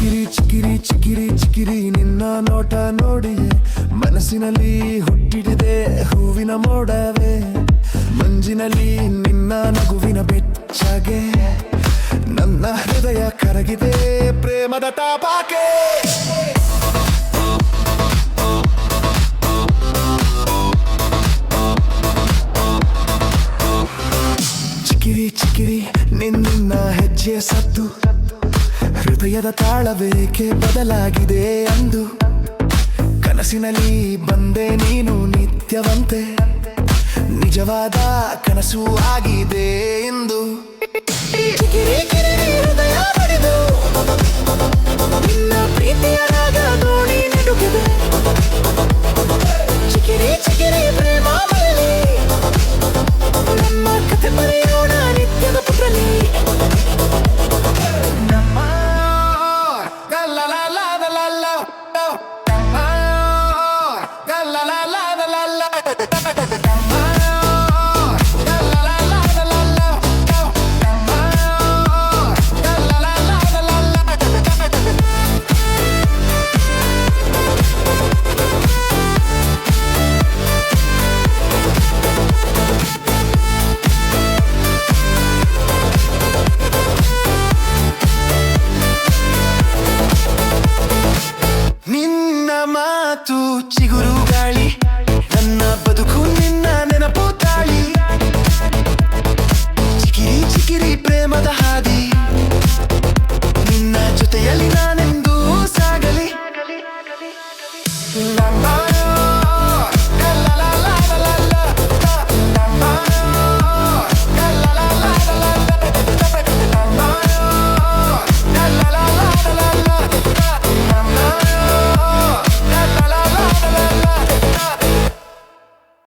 ಚಿಕಿರಿ ಚಿಕಿರಿ ಚಿಕಿರಿ ಚಿಕಿರಿ ನಿನ್ನ ನೋಟ ನೋಡಿಯೇ ಮನಸ್ಸಿನಲ್ಲಿ ಹುಟ್ಟಿಡಿದೆ ಹೂವಿನ ಮೋಡವೇ ಮಂಜಿನಲ್ಲಿ ನಿನ್ನ ನಗುವಿನ ಬೆಚ್ಚಗೆ ನನ್ನ ಹೃದಯ ಕರಗಿದೆ ಪ್ರೇಮದ ತಾಪಕ್ಕೆ ಚಿಕಿರಿ ಚಿಕಿರಿ ನಿನ್ನ ಹೆಜ್ಜೆ ಸದ್ದು ಹೃದಯದ ತಾಳವೇಕೆ ಬದಲಾಗಿದೆ ಅಂದು ಕನಸಿನಲ್ಲಿ ಬಂದೆ ನೀನು ನಿತ್ಯವಂತೆ ನಿಜವಾದ ಕನಸು ಆಗಿದೆ ಎಂದು ಚಿಕಿರಿ ಕಿರಿರಿ ಹೃದಯ ಬಡಿದು ನಿನ್ನ ಪ್ರೀತಿಯ ರಾಗ ನೋಡಿ ನಡುಗಿದೆ ಚಿಕಿರಿ ಚಿಕಿರಿ ಪ್ರೇಮ ಬರಲಿ ನಮ್ಮ ಕಥೆ ಬರೆಯೋಣ ನಿತ್ಯದ ಪುಟಲಿ ಮಾತು ಚಿಗುರುಗ